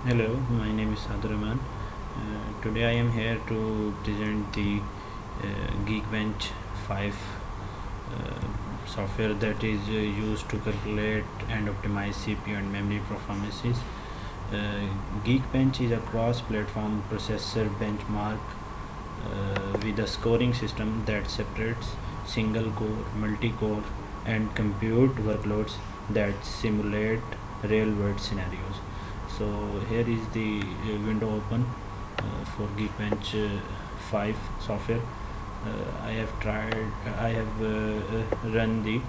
Hello, my name is Sadhu Rahman. Today I am here to present the Geekbench 5 software that is used to calculate and optimize CPU and memory performances. Geekbench is a cross-platform processor benchmark with a scoring system that separates single-core, multi-core, and compute workloads that simulate real-world scenarios. So here is the window open for Geekbench 5 software. I have run the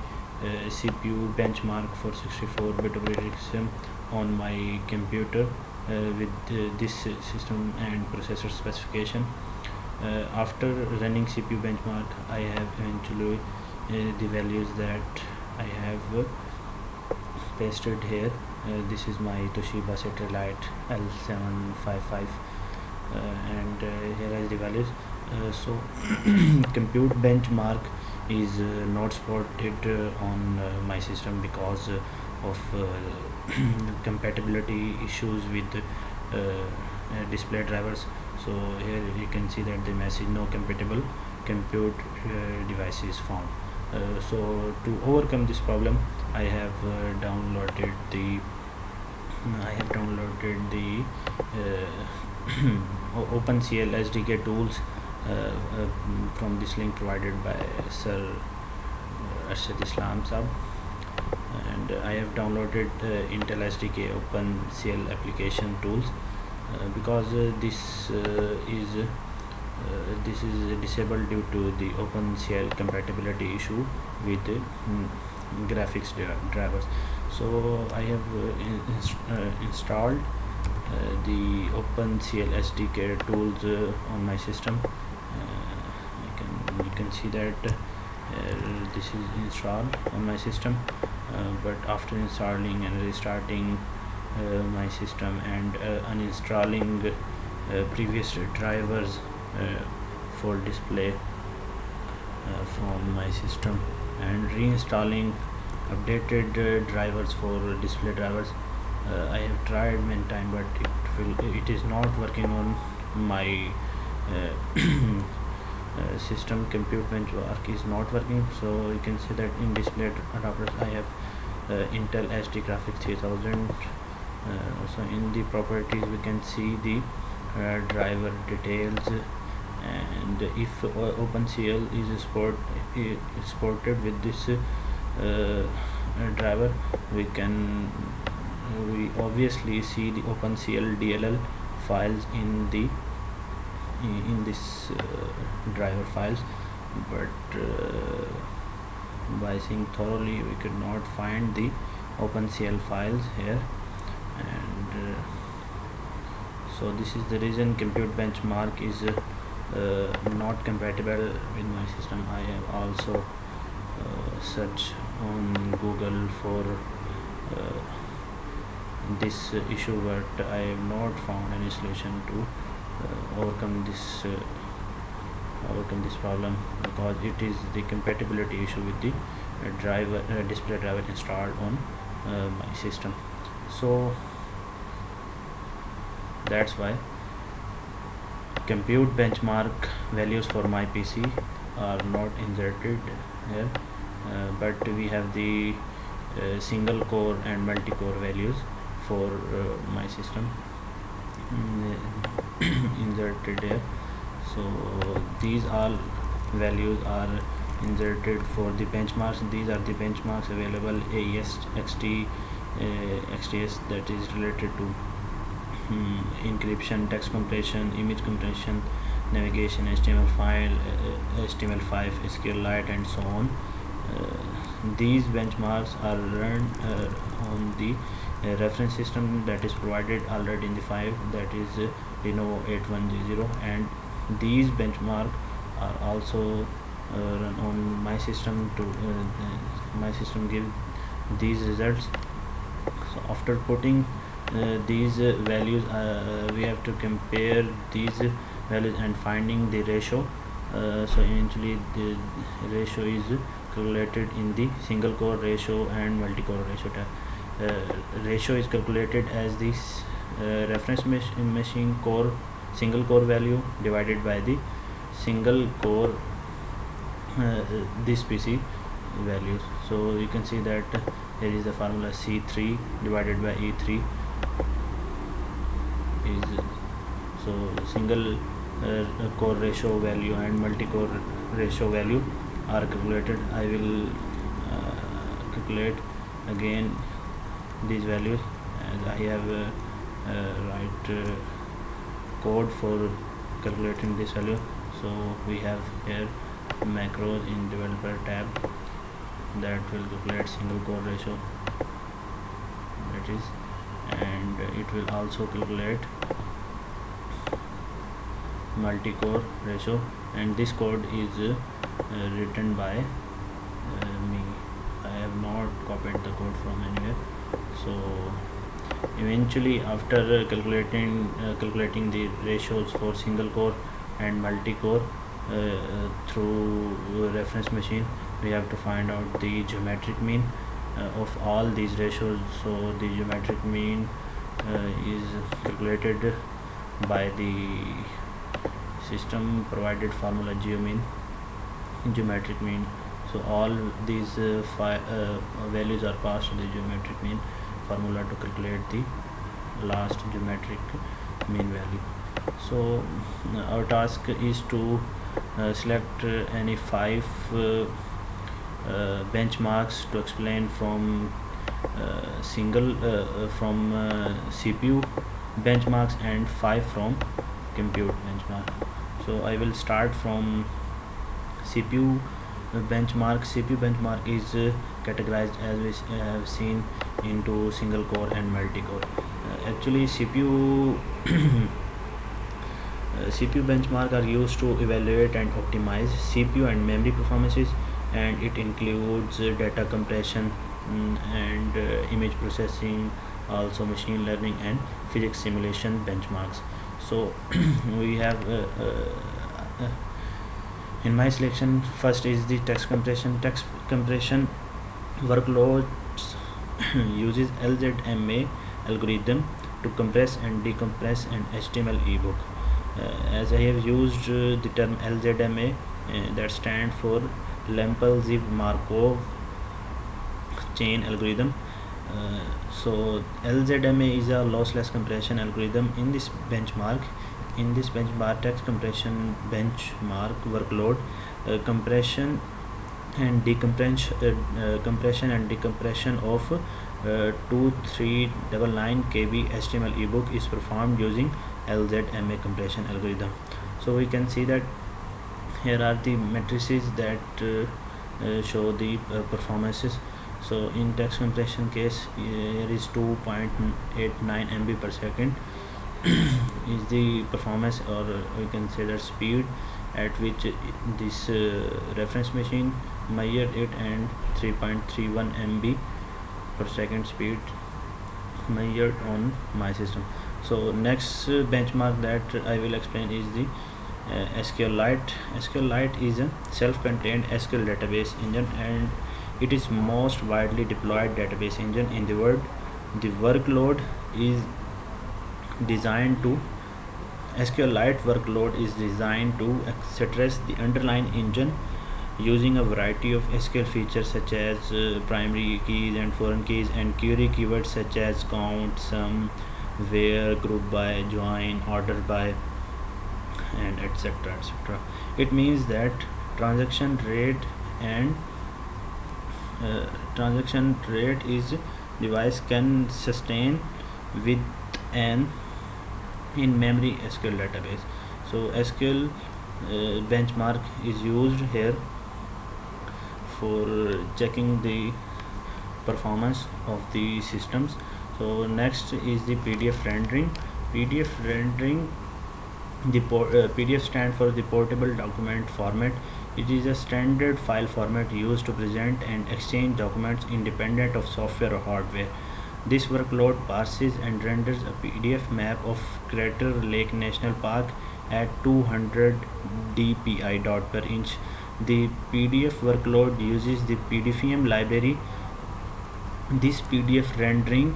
CPU benchmark for 64-bit operating system on my computer with this system and processor specification. After running CPU benchmark, I have eventually the values that I have pasted here. This is my Toshiba Satellite L755 and here are the values. So compute benchmark is not supported on my system because of compatibility issues with display drivers. So here you can see that the message no compatible compute devices found. So to overcome this problem, I have downloaded the OpenCL SDK tools from this link provided by Sir Arshad Islam Sab, and I have downloaded Intel SDK OpenCL application tools because this is disabled due to the OpenCL compatibility issue with graphics drivers. So I have installed the OpenCL SDK tools on my system. You can see that this is installed on my system, but after installing and restarting my system and uninstalling previous drivers for display from my system and reinstalling updated drivers for display drivers, I have tried many times, but it is not working on my system. Compute benchmark is not working. So you can see that in display adapters I have Intel HD Graphics 3000. So in the properties we can see the driver details, and if OpenCL is supported with this driver, we obviously see the OpenCL DLL files in this driver files, but by seeing thoroughly we could not find the OpenCL files here, and so this is the reason compute benchmark is not compatible with my system. I have also searched on Google for this issue, but I have not found any solution to overcome this problem, because it is the compatibility issue with the display driver installed on my system. So that's why compute benchmark values for my PC are not inserted here, but we have the single core and multi-core values for my system inserted here. So these all values are inserted for the benchmarks. These are the benchmarks available: AES, XT, XTS, that is related to encryption, text compression, image compression, navigation, HTML5, SQLite, and so on. These benchmarks are run on the reference system that is provided already in the 5, that is Lenovo 8100, and these benchmarks are also run on my system to my system give these results. So after putting these values, we have to compare these values and finding the ratio. So eventually the ratio is calculated in the single core ratio and multi core ratio. Ratio is calculated as this reference machine core single core value divided by the single core this PC values. So you can see that here is the formula C3 divided by E3 is so single core ratio value and multi-core ratio value are calculated. I will calculate again these values as I have write code for calculating this value. So we have here macros in developer tab that will calculate single core ratio, that is, and it will also calculate multi-core ratio, and this code is written by me. I have not copied the code from anywhere. So eventually after calculating the ratios for single core and multi-core through reference machine, we have to find out the geometric mean of all these ratios. So the geometric mean is calculated by the system provided formula geometric mean. So all these values are passed to the geometric mean formula to calculate the last geometric mean value. So our task is to select any 5 benchmarks to explain from CPU benchmarks and 5 from compute benchmark. So I will start from CPU benchmark. CPU benchmark is categorized, as we have seen, into single core and multi-core. Actually CPU CPU benchmark are used to evaluate and optimize CPU and memory performances, and it includes data compression and image processing, also machine learning and physics simulation benchmarks. So we have in my selection, first is the text compression. Text compression workloads uses LZMA algorithm to compress and decompress an HTML ebook. As I have used the term LZMA, that stands for Lempel-Ziv-Markov chain algorithm. So LZMA is a lossless compression algorithm. In this benchmark, text compression benchmark workload compression and decompression of 2399 KB HTML ebook is performed using LZMA compression algorithm. So we can see that here are the matrices that show the performances. So in text compression case, here is 2.89 MB per second is the performance, or we can say that speed at which this reference machine measured it, and 3.31 MB per second speed measured on my system. So next benchmark that I will explain is the SQLite. SQLite is a self-contained SQL database engine, and it is most widely deployed database engine in the world. The workload is designed to SQLite workload is designed to address the underlying engine using a variety of SQL features such as primary keys and foreign keys, and query keywords such as count, sum, where, group by, join, order by, and etc. etc. It means that transaction rate is device can sustain with an in-memory SQL database. So SQL benchmark is used here for checking the performance of the systems. So next is the PDF rendering. PDF stands for the portable document format. It is a standard file format used to present and exchange documents independent of software or hardware. This workload parses and renders a PDF map of Crater Lake National Park at 200 dpi dot per inch. The PDF workload uses the PDFM library. This PDF rendering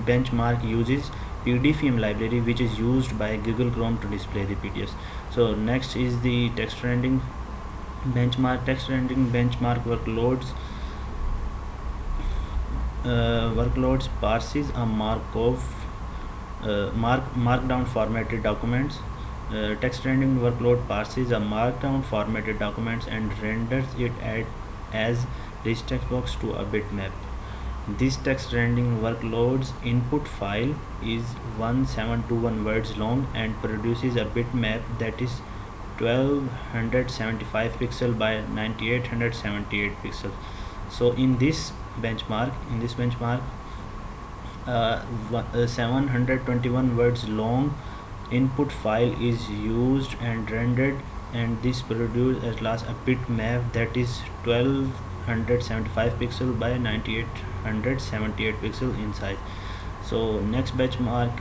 benchmark uses PDFM library, which is used by Google Chrome to display the PDFs. So next is the text rendering benchmark. Text rendering benchmark workloads parses a markdown formatted documents. Text rendering workload parses a markdown formatted documents and renders it as rich text box to a bitmap. This text rendering workload's input file is 1721 words long and produces a bitmap that is 1275 pixel by 9878 pixels. So in this benchmark, 721 words long input file is used and rendered, and this produces at last a bitmap that is 1275 pixel by 9878 pixel in size. So next benchmark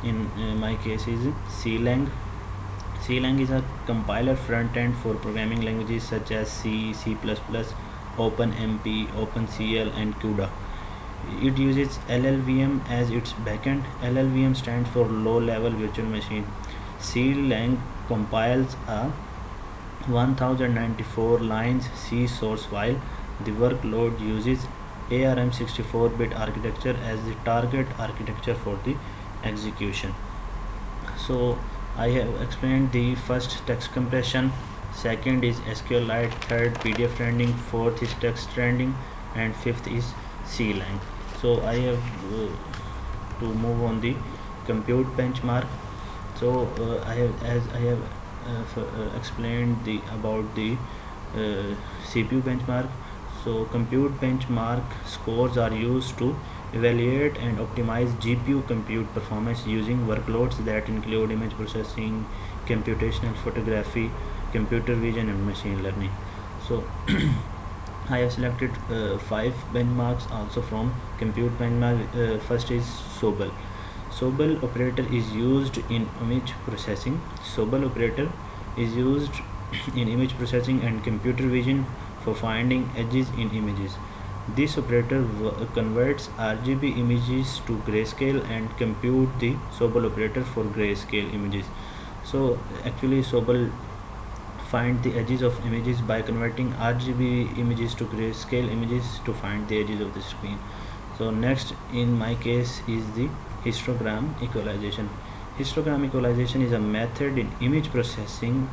in my case is CLang. CLang is a compiler front end for programming languages such as C, C++, OpenMP, OpenCL, and CUDA. It uses LLVM as its backend. LLVM stands for Low Level Virtual Machine. CLang compiles a 1094 lines C source file. The workload uses ARM 64-bit architecture as the target architecture for the execution. So I have explained the first, text compression, second is SQLite, third PDF rendering, fourth is text rendering, and fifth is CLang. So I have to move on the compute benchmark. So I have explained about the CPU benchmark. So compute benchmark scores are used to evaluate and optimize GPU compute performance using workloads that include image processing, computational photography, computer vision, and machine learning. So I have selected 5 benchmarks also from compute benchmark. First is Sobel. Sobel operator is used in image processing. Sobel operator is used in image processing and computer vision for finding edges in images. This operator converts RGB images to grayscale and compute the Sobel operator for grayscale images. So actually Sobel find the edges of images by converting RGB images to grayscale images to find the edges of the screen. So next in my case is the histogram equalization. Histogram equalization is a method in image processing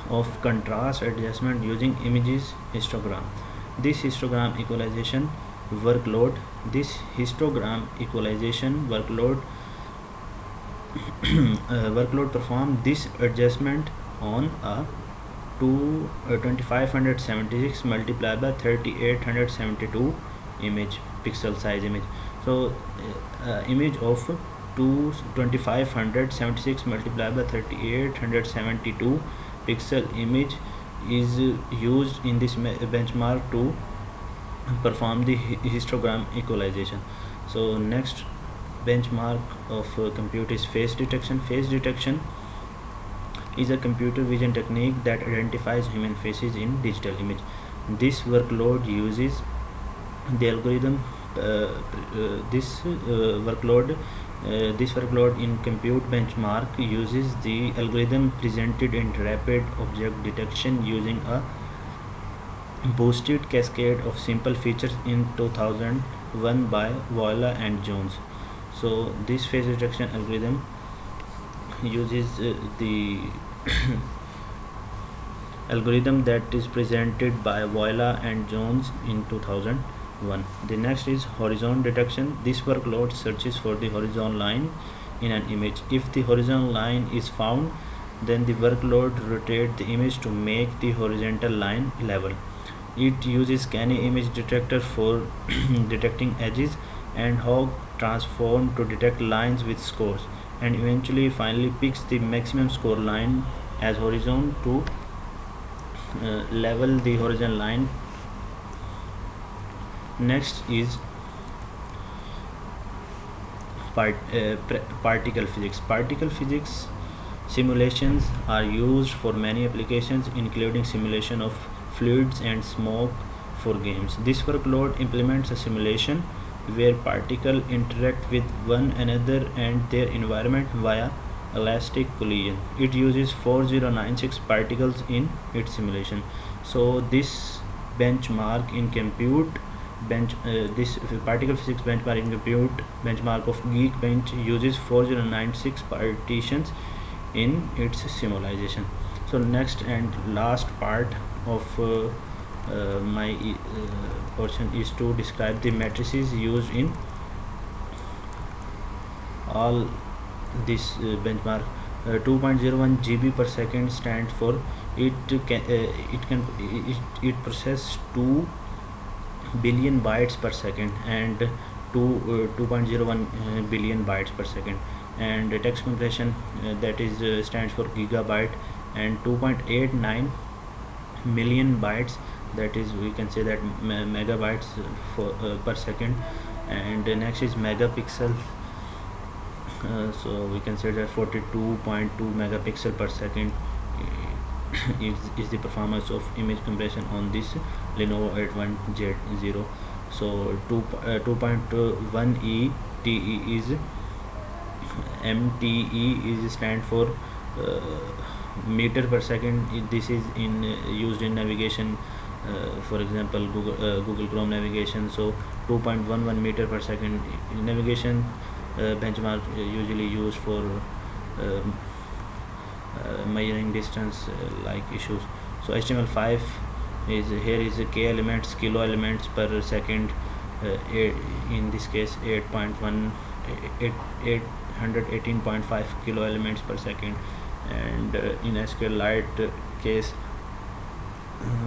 of contrast adjustment using images histogram. This histogram equalization workload perform this adjustment on a 2576 multiplied by 3872 image pixel size image. So image of 2576 multiplied by 3872 pixel image is used in this benchmark to perform the histogram equalization. So next benchmark of compute is face detection. Face detection is a computer vision technique that identifies human faces in digital image. This workload uses the algorithm this workload in compute benchmark uses the algorithm presented in rapid object detection using a boosted cascade of simple features in 2001 by Voila and Jones. So this face detection algorithm uses the algorithm that is presented by Voila and Jones in 2001. The next is horizon detection. This workload searches for the horizon line in an image. If the horizon line is found, then the workload rotates the image to make the horizontal line level. It uses Canny image detector for detecting edges and Hog transform to detect lines with scores, and finally picks the maximum score line as horizon to level the horizon line. Next is particle physics. Particle physics simulations are used for many applications, including simulation of fluids and smoke for games. This workload implements a simulation where particles interact with one another and their environment via elastic collision. It uses 4096 particles in its simulation. So this benchmark in compute this particle physics benchmark in compute benchmark of Geekbench uses 4096 partitions in its simulation. So next and last part of my portion is to describe the matrices used in all this benchmark. 2.01 GB per second stands for it processes 2 billion bytes per second and 2.01 billion bytes per second, and text compression that is stands for gigabyte, and 2.89 million bytes, that is we can say that megabytes for per second, and next is megapixel. So we can say that 42.2 megapixel per second is the performance of image compression on this Lenovo 81Z0. So 2.1 TE is MTE is stand for meter per second. This is in used in navigation, for example Google Chrome navigation. So 2.11 meter per second in navigation benchmark usually used for measuring distance like issues. So HTML5 is here is k elements, kilo elements per second, in this case 818.5 kilo elements per second, and in SQLite case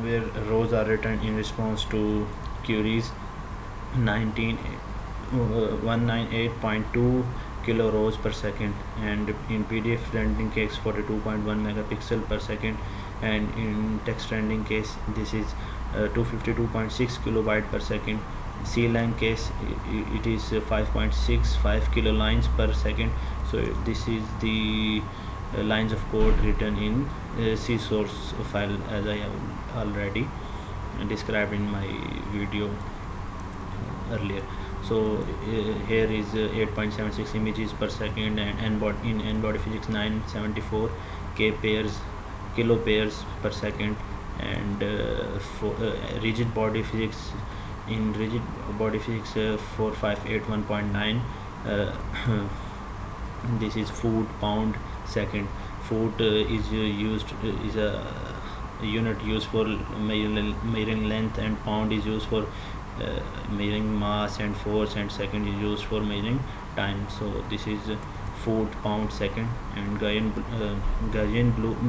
where rows are written in response to queries 198.2 kilo rows per second, and in PDF rendering case 42.1 megapixel per second, and in text rendering case this is 252.6 kilobyte per second. CLang case it is 5.65 kilo lines per second. So this is the lines of code written in C source file, as I have already described in my video earlier. So here is 8.76 images per second, and in body physics 974 kilo pairs per second, and for rigid body physics, in rigid body physics 4581.9 this is foot pound second. Foot is a unit used for measuring length, and pound is used for measuring mass and force, and second is used for measuring time. So this is foot pound second, and Gaussian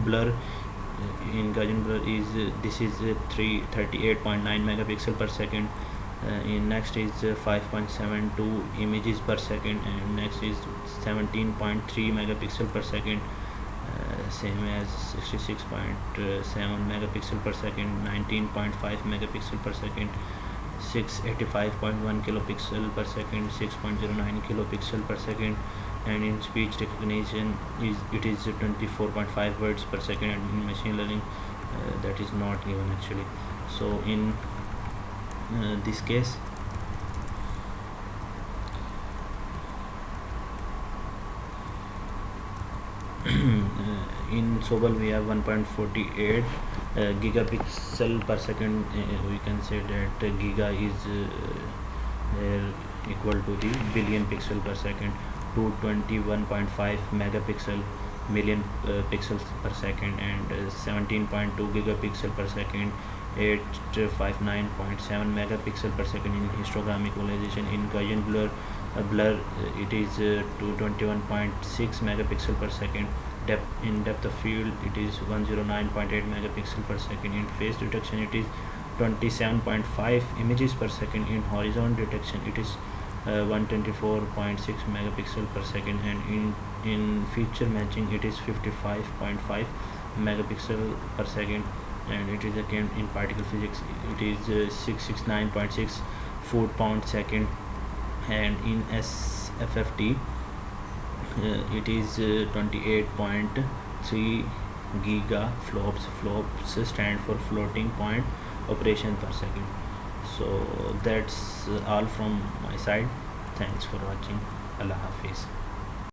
blur in Gaussian blur is this is 338.9 megapixel per second. In next is 5.72 images per second, and next is 17.3 megapixel per second, same as 66.7 megapixel per second, 19.5 megapixel per second, 685.1 kilopixel per second, 6.09 kilopixel per second, and in speech recognition it is 24.5 words per second, and in machine learning that is not given actually. So in this case in Sobel we have 1.48 gigapixel per second. We can say that giga is equal to the billion pixel per second. 221.5 megapixel million pixels per second, and 17.2 gigapixel per second, 859.7 megapixel per second in histogram equalization. In Gaussian blur it is 221.6 megapixel per second. Depth of field it is 109.8 megapixel per second. In face detection it is 27.5 images per second. In horizon detection it is 124.6 megapixel per second, and in feature matching it is 55.5 megapixel per second, and it is again in particle physics it is 669.6 foot pound second, and in SFFT it is 28.3 giga flops stand for floating point operation per second. So that's all from my side. Thanks for watching. Allah Hafiz.